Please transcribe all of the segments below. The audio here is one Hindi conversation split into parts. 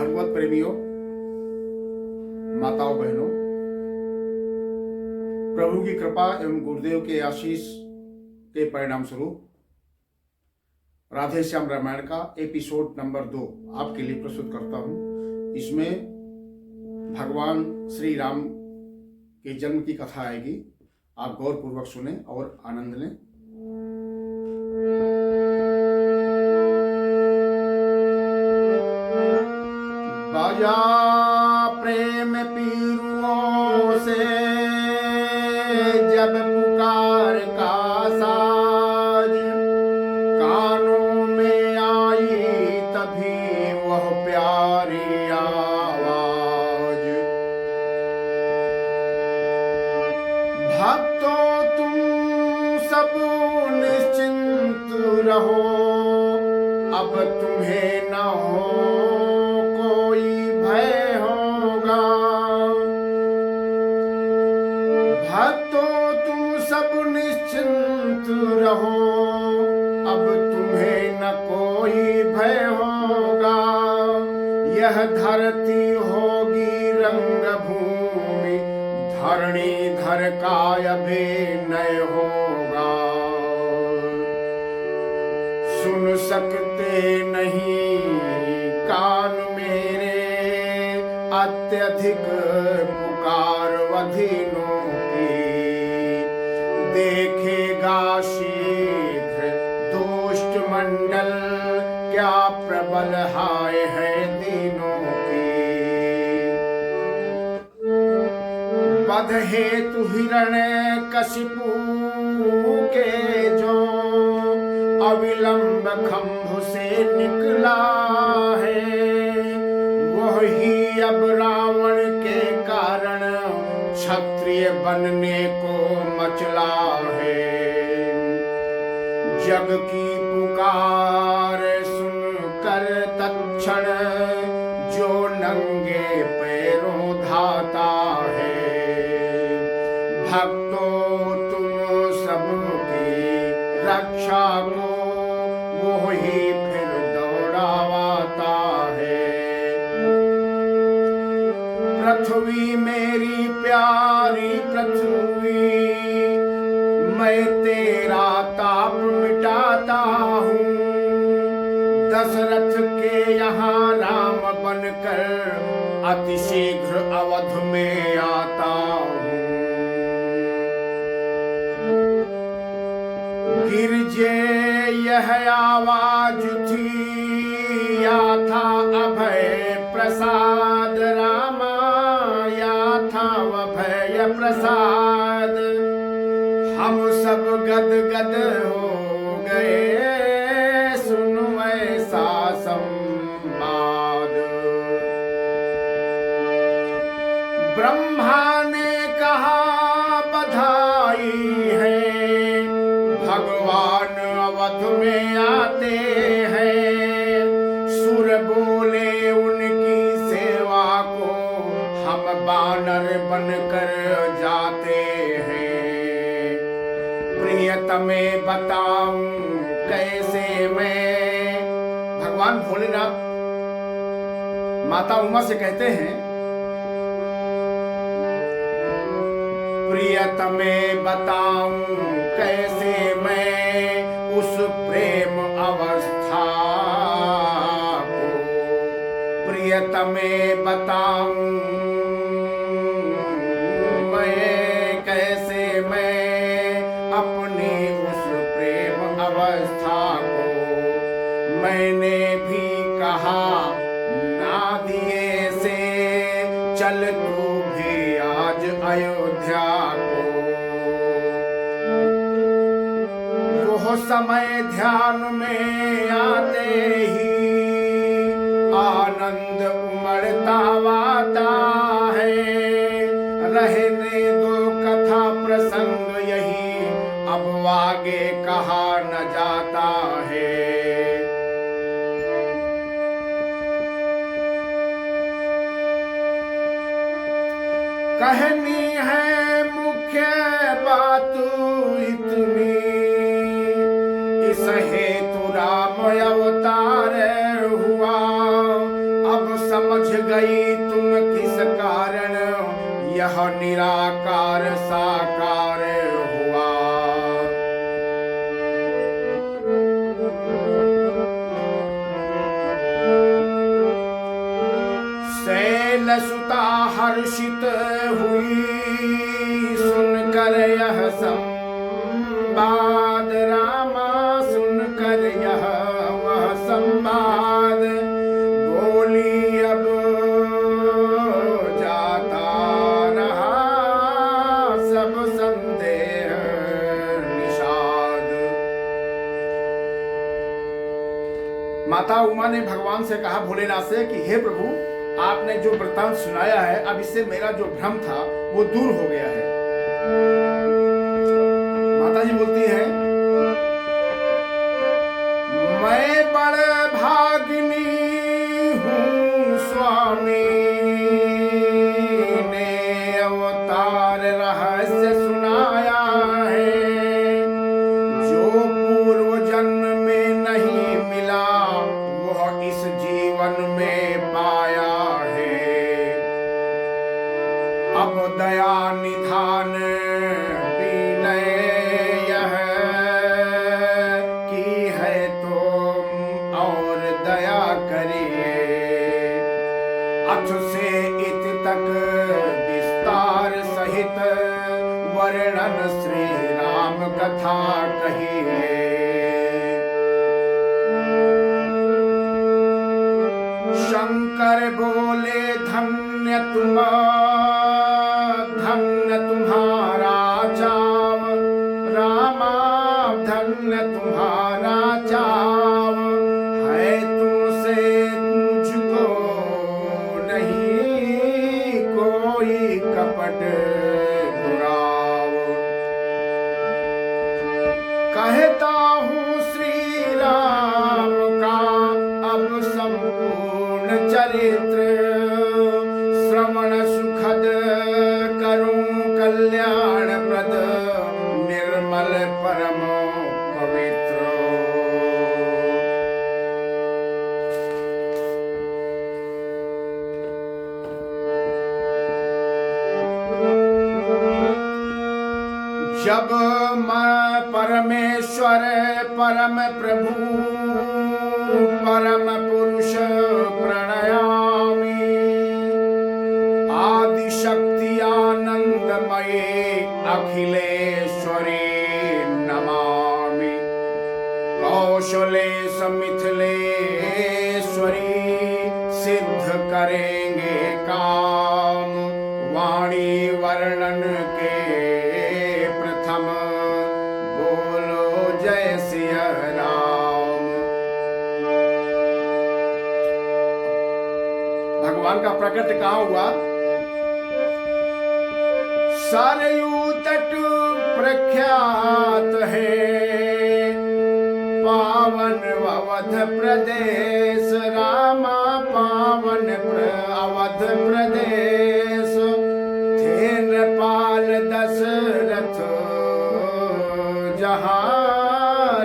भागवत प्रेमियों, माताओं बहनों, प्रभु की कृपा एवं गुरुदेव के आशीष के परिणाम स्वरूप राधे श्याम रामायण का एपिसोड नंबर 2 आपके लिए प्रस्तुत करता हूं। इसमें भगवान श्री राम के जन्म की कथा आएगी। आप गौरपूर्वक सुने और आनंद लें। बाजा प्रेम पीरुओं से जब पुकार का साज कानों में आई तभी वह प्यारी आवाज। भक्तों तुम सब निश्चिंत रहो, अब तुम्हें न हो भक्तों तुम सब निश्चिंत रहो, अब तुम्हें न कोई भय होगा। यह धरती होगी रंग भूमि, धरणीधर का अभिनय होगा। सुन सकते नहीं कान मेरे अत्यधिक पुकार वधिनों की। देखेगा शीघ्र दुष्ट मंडल क्या प्रबल हाय है दीनों की। वध हेतु हिरण्यकशिपु के जो अविलंब खंभ से निकला है, वही अब रावण के कारण क्षत्रिय बनने को मचला है। जग की पुकार सुनकर तत्क्षण जो नंगे पैरों धाता है। भक्तों तुम सबकी रक्षा को वो ही फिर दौड़ावाता है। पृथ्वी मेरी प्यारी पृथ्वी, मैं तेरा ताप मिटाता हूँ। दशरथ के यहाँ राम बनकर अति शीघ्र अवध में आता हूँ। गिरजे यह आवाज थी, या था अभय प्रसाद रामा, या था अभय प्रसाद। हम सब गद गद हो गए सुनो ऐसा संवाद। ब्रह्मा ने कहा बधाई है, भगवान अवध में आते हैं। सुर बोले उनकी सेवा को हम बानर बनकर जाते हैं। प्रियतमे बताऊं कैसे मैं, भगवान भोलेनाथ माता उमा से कहते हैं, प्रियतमे बताऊं कैसे मैं उस प्रेम अवस्था को। प्रियतमे बताऊं कैसे मैं अपनी उस प्रेम अवस्था को। मैंने भी कहा ना दिए से चल तू भी आज अयोध्या को। वो समय ध्यान में आते ही आनंद उमड़ता आता है। रहने दो कथा प्रसंग यही, अब आगे कहा न जाता है। कहनी है मुख्य बात इतनी, इस हेतु राम अवतार हुआ। अब समझ गई तुम किस कारण, यह निराकार साकार हुआ। शैलसुता हर्षित हुई सुनकर यह संवाद, रामा सुनकर यह वह संवाद। बोली अब जाता रहा सब संदेह निषाद। माता उमा ने भगवान से कहा, भोलेनाथ से, कि हे प्रभु, आपने जो वृत्तांत सुनाया है, अब इससे मेरा जो भ्रम था वो दूर हो गया है। माता जी बोलती है, मैं बड़ भागिनी हूँ, स्वामी ने अवतार रहस्य सुनाया है। जो पूर्व जन्म में नहीं मिला वह इस जीवन में पाया है। अब दया निधान विनय यह की है तो और दया करिए। अथ से इत तक विस्तार सहित वर्णन श्री राम कथा कहिए। शंकर बोले, धन्य तुम्हारा चाव, रामा धन्य तुम्हारा चाव है। तुमसे मुझको नहीं कोई कपट दुराव। कहता हूँ श्री राम का अब संपूर्ण चरित्र, श्रवण सुखद करूं कल्याण प्रद, निर्मल परम पवित्र। जब मैं परमेश्वर परम प्रभु परम पुरुष प्रणयामि, आदि शक्ति आनंदमये अखिलेश्वरी नमामि। कौशलेश मिथिलेश्वरी सिद्ध करेंगे काम, वाणी वर्णन के प्रथम बोलो जय सिया राम। भगवान का प्रकट कहाँ हुआ? सरयू तट प्रख्यात है, पावन अवध प्रदेश, रामा पावन अवध प्रदेश। थे नेपाल दशरथ जहाँ,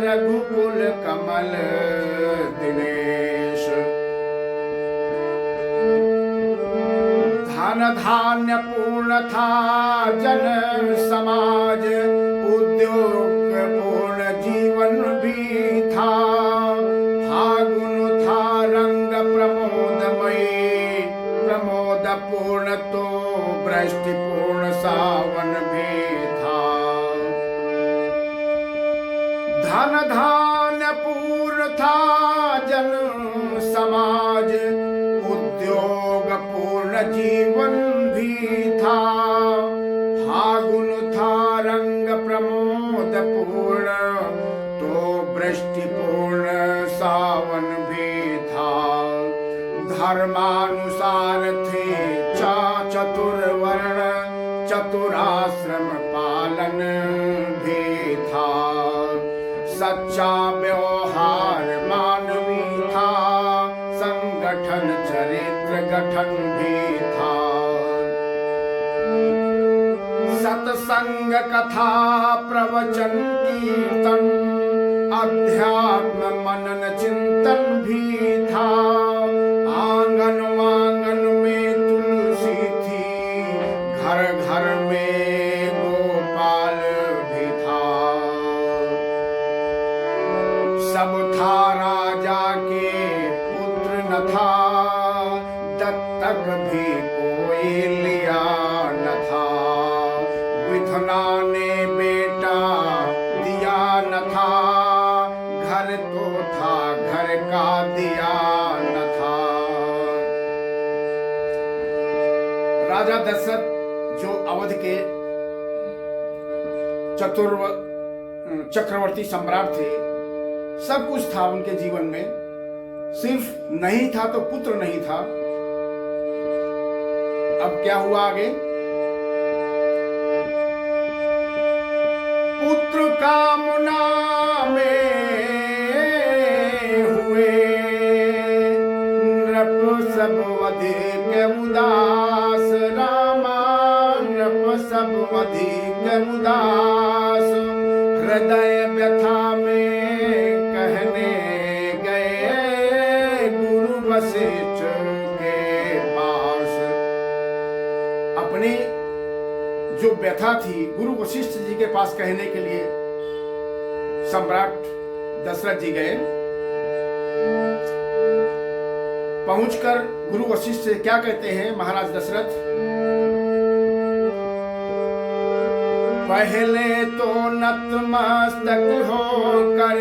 रघुकुल कमल दिनेश। धन धान्य पूर्ण था जन समाज, उद्योग पूर्ण जीवन भी था। फागुन था रंग प्रमोदमयी, प्रमोद पूर्ण तो वृष्टि पूर्ण सावन भी था। धन धान्य पूर्ण था जन समाज, उद्योग पूर्ण जीवन भी था। फागुन था रंग प्रमोद पूर्ण तो वृष्टि पूर्ण सावन भी था। धर्मानुसार थे चतुर्वर्ण, चतुराश्रम पालन भी था। सच्चा व्यवहार मानवी था, संगठन चरित्र गठन भी था। सत्संग कथा प्रवचन कीर्तन, अध्यात्म मनन चिंतन भी था। आंगन वांगन तब तक भी कोई लिया न था, विधना ने बेटा दिया न था, घर तो था घर का दिया न था। राजा दशरथ जो अवध के चक्रवर्ती सम्राट थे, सब कुछ था उनके जीवन में, सिर्फ नहीं था तो पुत्र नहीं था। अब क्या हुआ आगे? पुत्र कामना में हुए नृप सब अधिक उदास, रामा नृप सब अधिक उदास, हृदय व्यथा में कहने गए गुरु वशिष्ठ के पास। अपनी जो व्यथा थी गुरु वशिष्ठ जी के पास कहने के लिए सम्राट दशरथ जी गए। पहुंचकर गुरु वशिष्ठ से क्या कहते हैं महाराज दशरथ? पहले तो नतमस्तक होकर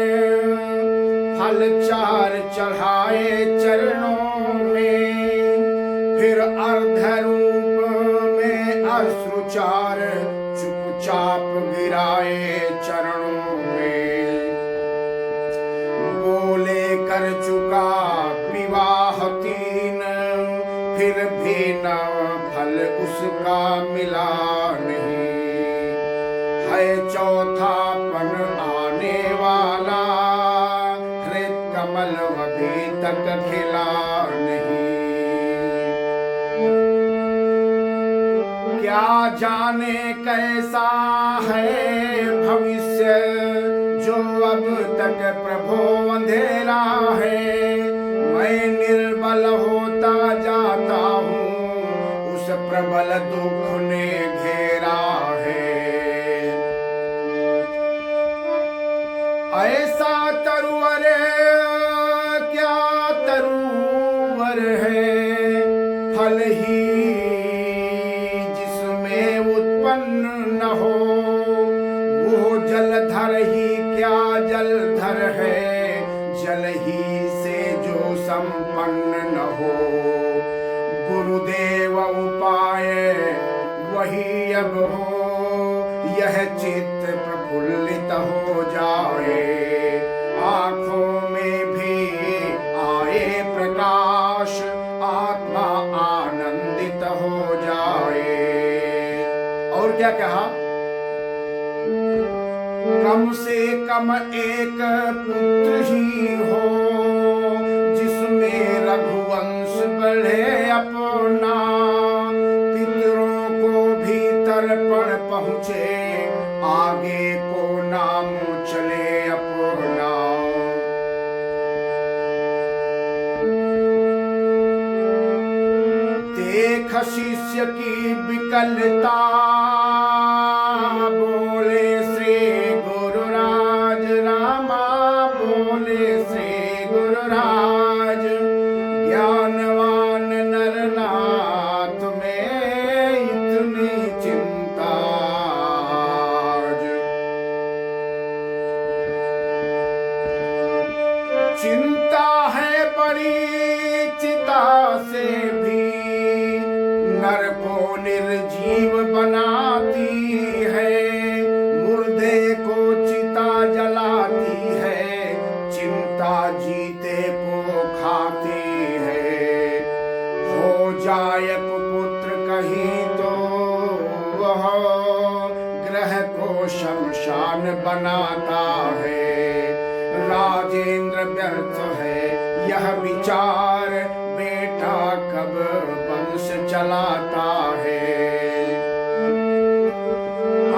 फल चार चढ़ाए चरणों में, फिर अर्ध रूप में अश्रुचार चुपचाप गिराए चरणों में। बोले कर चुका विवाह 3, फिर भी न फल उसका मिला नहीं, है चौथापन आने वाला, हृत कमल अभी तक खिला नहीं। क्या जाने कैसा है भविष्य, जो अब तक प्रभो अंधेरा है। मैं निर्बल होता जाता हूँ, उस प्रबल दुख ने घेरा है। ऐसा तरुवर क्या तरुवर है, फल ही जिसमें उत्पन्न न हो, वो जलधर ही क्या जलधर है, जल ही से जो संपन्न न हो। गुरुदेव उपाय वही अब हो, यह चित्त प्रफुल्लित हो जाए, आँखों में भी आए प्रकाश, आत्मा आनंदित हो जाए। और क्या कहा? कम से कम एक पुत्र ही हो, जिसमें रघुवंश बढ़े अपना, पितरों को भी तर्पण पहुँचे, आगे को नाम चले अपना। देख शिष्य की विकलता, बोले श्री गुरुराज, रामा बोले श्री गुरुराज। ज्ञानवान नरनाथ में इतनी चिंता, चिंता है बड़ी चिता से भी, नर को निर्जीव बनाती है, मुर्दे को चिता जलाती है, चिंता जीते को खाती है। हो जाए पुत्र कहीं तो वह ग्रह को शमशान बनाता है। राजेंद्र व्यर्थ है यह विचार, बेटा कब वंश चलाता है।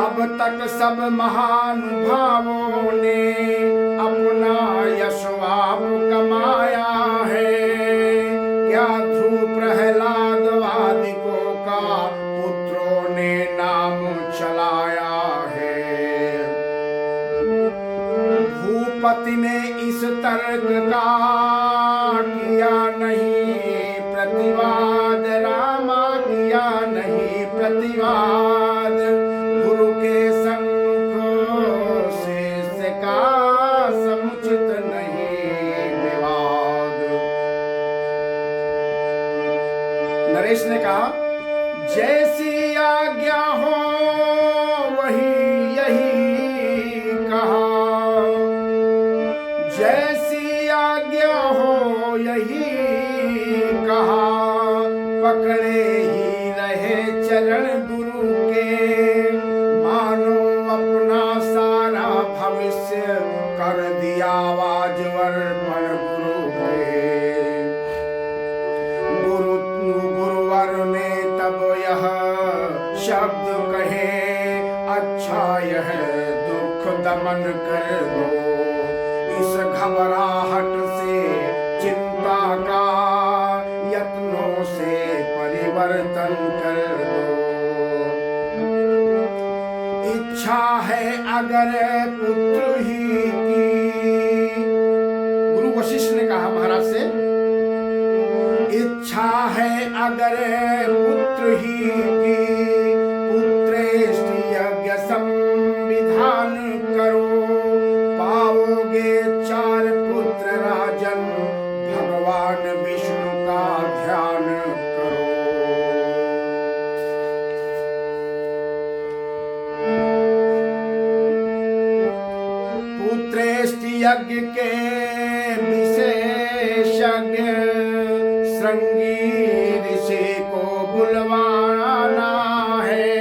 अब तक सब महानुभावों ने अपना यशवाप कमाया है, क्या ध्रुव प्रहलाद आदिकों का पुत्रों ने नाम चलाया है। भूपति ने इस तर्क का किया नहीं प्रतिवाद, प्रतिवाद, गुरु के सन्मुख शिष्य का समुचित नहीं विवाद। नरेश ने कहा, जैसी आज्ञा हो वही यही कहा, जैसी आज्ञा हो यही कहा, पकड़े ही रहे चरण गुरु के, मानो अपना सारा भविष्य कर दिया वाजवर पर गुरु के। गुरुवर ने तब यह शब्द कहे, अच्छा यह दुख दमन कर दो, इस घबराहट से चिंता का यत्नों से परिवर्तन कर दो। इच्छा है अगर पुत्र ही की, गुरु वशिष्ठ ने कहा महाराज से, इच्छा है अगर पुत्र ही की, पुत्रेष्ट यज्ञ संविधान करो, पाओगे 4 पुत्र राजन, भगवान विष्णु का ध्यान करो। पुत्रेष्ट यज्ञ के विशेषज्ञ श्रृंगी ऋषि को बुलवाना है,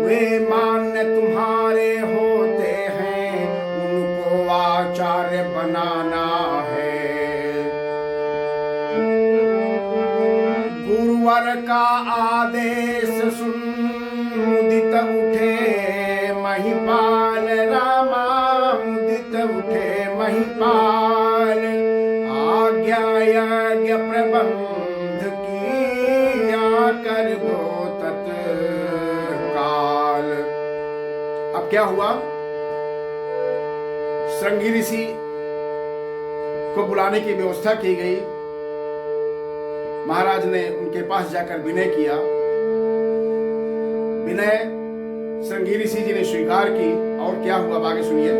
वे मान्य तुम्हारे होते हैं, उनको आचार्य बनाना है। गुरुवर का आदेश सुन मुदित उठे महिपाल, रामा मुदित उठे महिपाल, आज्ञा यज्ञ प्रबंध किया कर दो तत्काल। अब क्या हुआ, श्रृंगी ऋषि को बुलाने की व्यवस्था की गई। महाराज ने उनके पास जाकर विनय किया। विनय श्रृंगी ऋषि जी ने स्वीकार की, और क्या हुआ आगे सुनिए।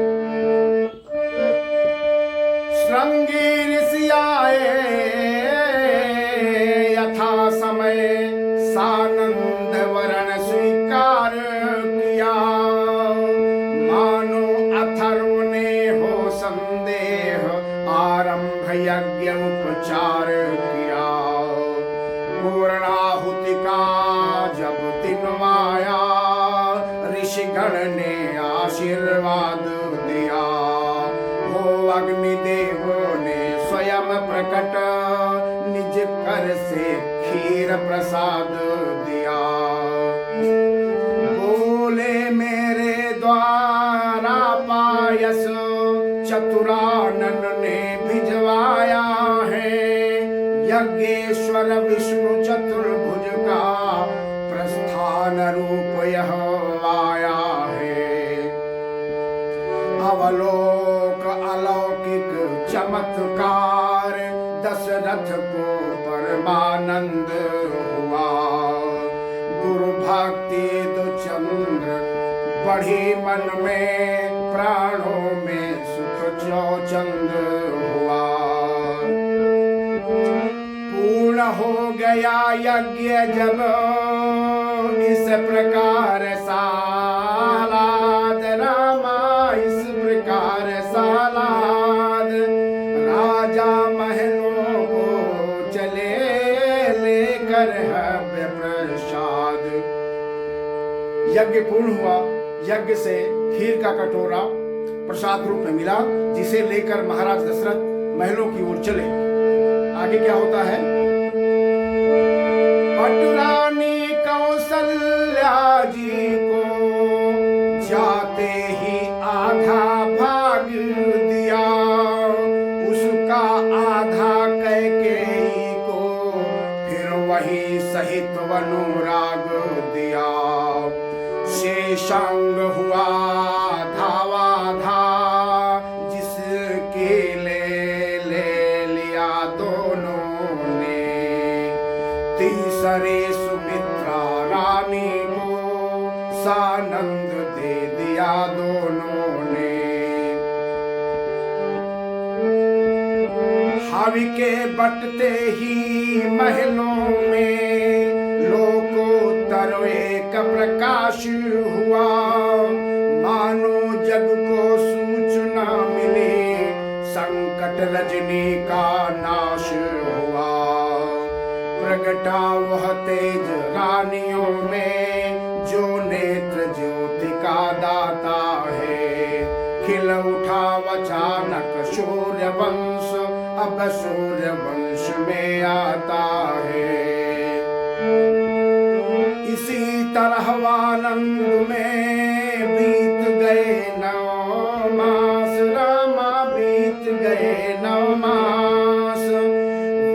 श्रृंगी ऋषि आए यथा समय, सानंद वरण स्वीकार किया, मानो अथर्व ने हो संदेह, आरंभ यज्ञ उपचार किया। पूर्णाहुति का जब दिन आया, ऋषिगण ने आशीर्वाद दिया, हो अग्निदेव ने स्वयं प्रकट, निज कर से खीर प्रसाद दिया। बोले मेरे द्वारा पायस, चतुरानन ने भिजवाया है, यज्ञेश्वर विष्णु चतुर्भुज का प्रस्थान रूप यह आया है। अवलोक अलौकिक चमत्कार, दशरथ को परमानंद हुआ। गुरु भक्ति दुचंद्र बढ़ी मन में, प्राणों में सुख चौचंद हुआ। पूर्ण हो गया यज्ञ जब इस प्रकार सालाद, रामा इस प्रकार सालाद, राजा महलों को चले लेकर हव्य प्रसाद। यज्ञ पूर्ण हुआ। यज्ञ से खीर का कटोरा प्रसाद रूप में मिला, जिसे लेकर महाराज दशरथ महलों की ओर चले। आगे क्या होता है। पटरानी कौशल्या जी को जाते ही आधा भाग दिया, उसका आधा कैकेयी को फिर वही सहित अनुराग दिया। शेषांग हुआ धावाधा, जिसके ले लिया दोनों ने। तीसरे सुमित्रा रानी को सानंद दे दिया दोनों ने। हवि के बटते ही महलों में लोकोत्तर एक प्रकाश हुआ, मानो जग को सूचना मिली संकट रजनी का नाश हुआ। प्रगटा वह तेज रानियों में जो नेत्र ज्योति का दाता है। खिल उठा अचानक सूर्य वंश, अब सूर्य वंश में आता है। इसी तरह आनंद में बीत गए 9 मास, रामा बीत गए 9 मास।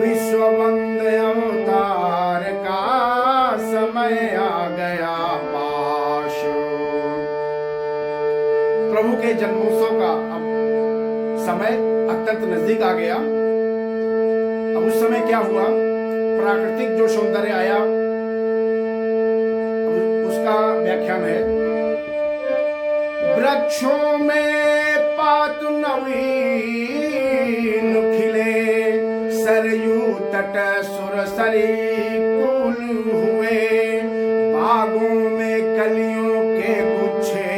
विश्व वंदे अवतार का समय आ गया पाश। प्रभु के जन्मोत्सव का अब समय अत्यंत नजदीक आ गया। अब उस समय क्या हुआ, प्राकृतिक जो सौंदर्य आया उसका व्याख्यान है। वृक्षों में पात नवीन खिले, सरयू तट सुरसरी कुल हुए। बागों में कलियों के गुच्छे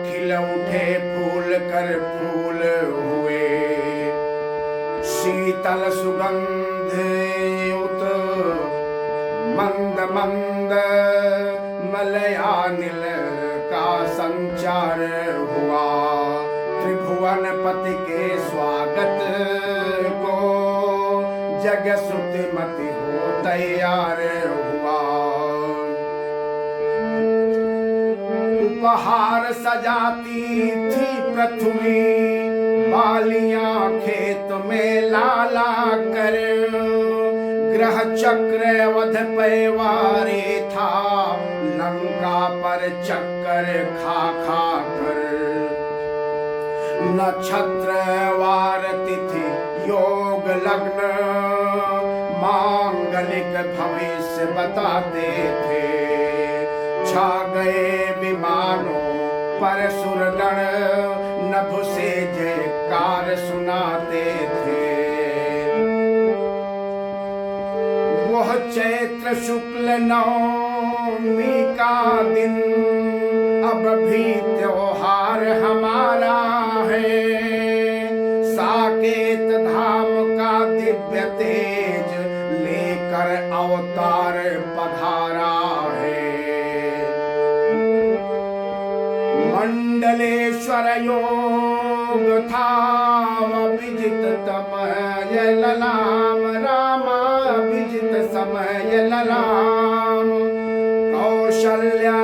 खिल उठे, फूल कर फूल हुए। शीतल सुगंध युत मंद मंद मलयानिल का संचार हुआ। त्रिभुवन पति के स्वागत को जग श्रुतिमति हो तैयार हुआ। उपहार सजाती थी पृथ्वी, बालियां खेत में लाला कर। ग्रह चक्र वध पैवारे था, लंका पर चक्कर खा खा कर। नक्षत्र वार तिथि योग लग्न मांगलिक भविष्य बताते थे। छा गए विमानों पर सुरगण, नभ से जयकार सुनाते थे। वह चैत्र शुक्ल नवमी का दिन अब भी त्योहार हमारा है। साकेत धाम का दिव्य तेज लेकर अवतार पधारा है। मंडलेश्वर योग था विजित तमय ललाम, रामा विजित समय ललाम। कौशल्या